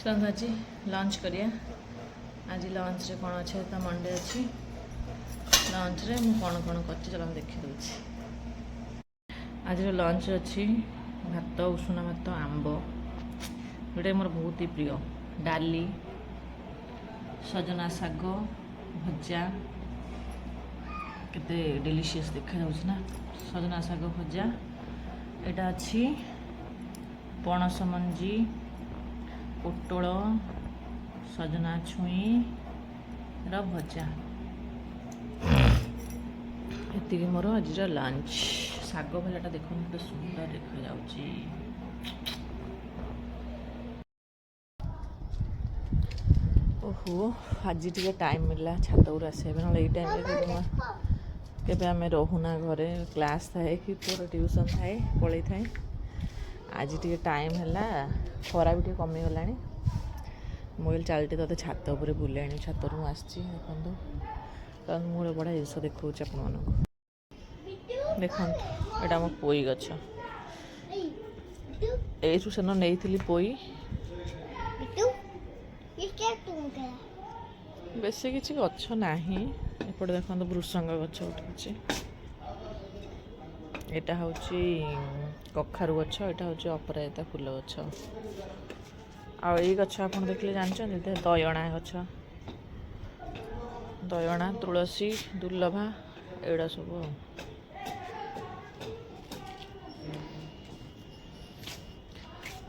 चलते आज लंच करिया। आज लंच रे कौन अच्छे तो मंडे अच्छी लंच रे मु कौन कौन कर चल देखी दूसरी। आज लंच अच्छी भात उषुना भात आंब जोटा मोर बहुत ही प्रिय डाली सजना शाग भजा केते डिलीशियस देखा जाउछ ना सजना शाग भजा एटा अच्छी पणस मंजी पोटल सजना छुई भजा ये मोर आज लंच शाग भजाटा देखो गोटे सुंदर देखा जाउची। ओहो आज टे टाइम मिलला छात उपर आसे ना ये टाइम केबे आमे रहुना घरे क्लास थाए कि पूरा ट्यूशन थाए पड़े थाए आज टे टाइम है खरा भी कमी गला मोबाइल चलते तो छात उपर बुले छात रू आसती देखो कारण मुझे बड़ा जिस देखा आप देखो यहाँ मो पोई गछ यू सेन नहीं पोई बेस किसी गछ ना एपटे देखो भृसंग गछ उठी यहाँ हूँ कखारू गछ यहाँ हूँ अपराजिता फूल गछ आई गछ आप देखले जानते दयणा गछ दयणा तुलसी दुर्लभा एड़ा सब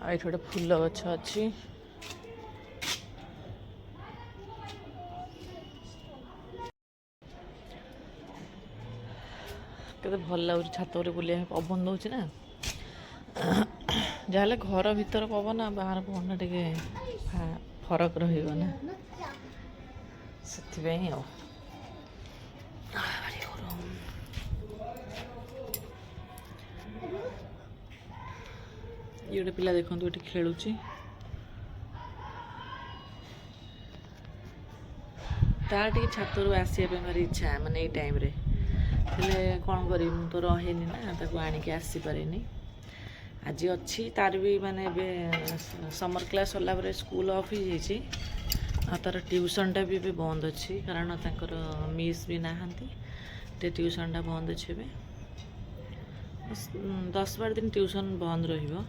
ये गोटे फूल गछ अच्छी केते भल लगे छात बुले पवन दौर ना जहाँ घर भीतर पवन बाहर पवन टे फरक रहा से ये गोटे पिला देखो ये खेलुची तार टे छात आसपा भारी इच्छा माने ये टाइम रे कौन करी तो रहे ना ताको आणिक आसीपारे आज अच्छी तार भी माने summer class Sarala school off ही तार ट्यूशनटा भी बंद अच्छी कारण तांकर मिस भी नहांती ट्यूशनटा बंद अच्छे 10-12 दिन ट्यूशन बंद रहिबो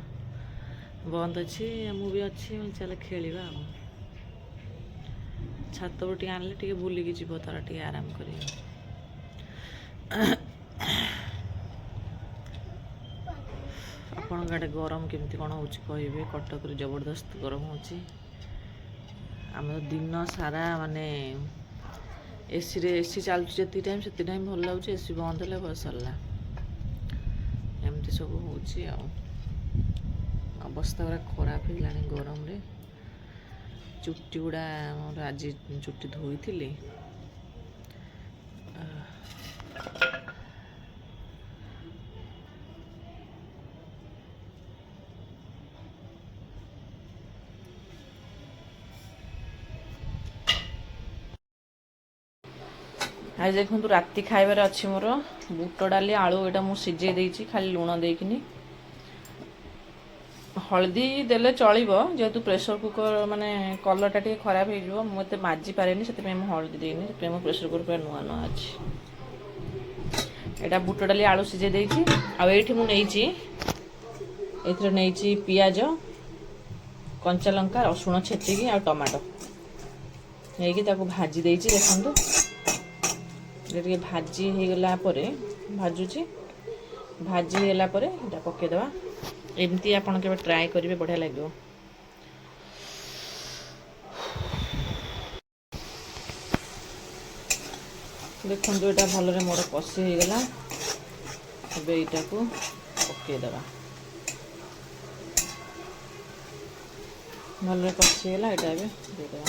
बंद अच्छी मु भी अच्छी चल खेलिबा छात टे आनले टे बुलिकी जीव तार टे आराम करी आपण गाड़े गरम केमती कौन हो कहे कटक जबरदस्त गरम हो दिन सारा माने एसी रे एसी चलुची जी टाइम से टाइम भल लगे एसी बंद है बस सरला एमती सब हो अवस्था पूरा खराब हो गलानी गरम रे चुट्टी गुड़ा आज चुट्टी धोई थी आज देखो राति खाइबार अच्छी मोर बुट डाली आलू यहाँ मुझे सिझे खाली लुण देकिनी हलदी देले चलिबो जेहेतु प्रेशर कुकर माने कलरटा टे खराब हो मत माजी पारे से हलदी देनी से प्रेशर कुकर नुआ नुआ अच्छी यहाँ बुट डाली आलू सिझे देती आठी मुझे पियाज कंचा लंका रसुण छेचिकी आ टमाटो नहीं भाजी देती देखो टे भाजी हो गला भाजुची भाजी गला पकईदे एमती आपन के ट्राए करेंगे बढ़िया लगे देखो यहाँ भल मोर कषि हो गला यहाँ को पकईदे भल कषिगला यहाँ देदेबा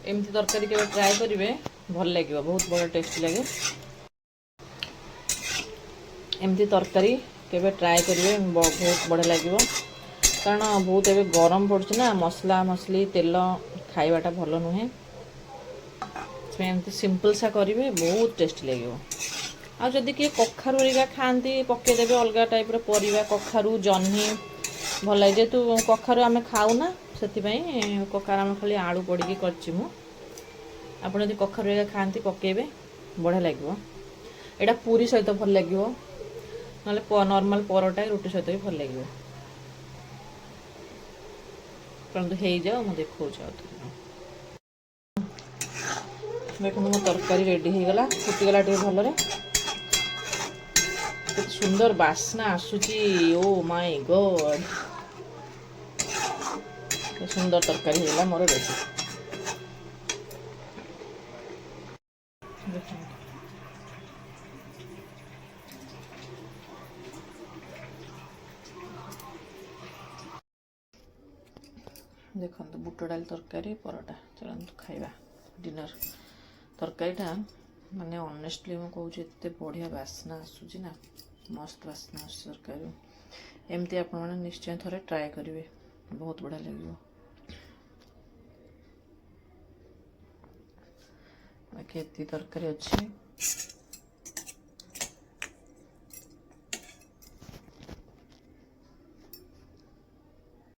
एमती तरकारी के ट्राए करेंगे भल लगे बहुत बड़ा टेस्ट लगे एमती तरकारी केबे ट्राए करेंगे, बहुत बढ़िया लगे। कारण बहुत एवं गरम पड़े ना, मसला मसली तेल खाइबाटा भल नुहे। एमती सिंपल सा करेंगे, बहुत टेस्टी लगे। आ जदि किए कखारू हरिका खाती पकईदेवे अलग टाइप परिवा, कखारू जह्नी भल लगे। जेहेतु कखारू आम खाऊना से कखार आम खाली आलू पड़ी करची मु। आप कखारू हरिका खाती पकईबे बढ़िया लगे। यहाँ पूरी सहित भल लगे, ना नॉर्मल परोटा रुटी सहित भी भल लगे। परंतु हो जाओ मुझे देखा देखो मो तरकारी रेडी हो गला, फुटीगला टे भलरे। सुंदर बास्ना आसूची, ओ माय गॉड, सुंदर तरकारी होगा मोर रेडी। देखो बुट डाल तरकारी परोटा, चलते खाइबा डिनर। तरकारीटा माने ऑनेस्टली मु कहूँ एते बढ़िया बास्ना आसूची ना, मस्त बास्ना आस तरकारी। एमती आपण मैंने निश्चय थोड़े ट्राए करेंगे, बहुत बढ़िया लगे। बाकी एति तरकारी अच्छी।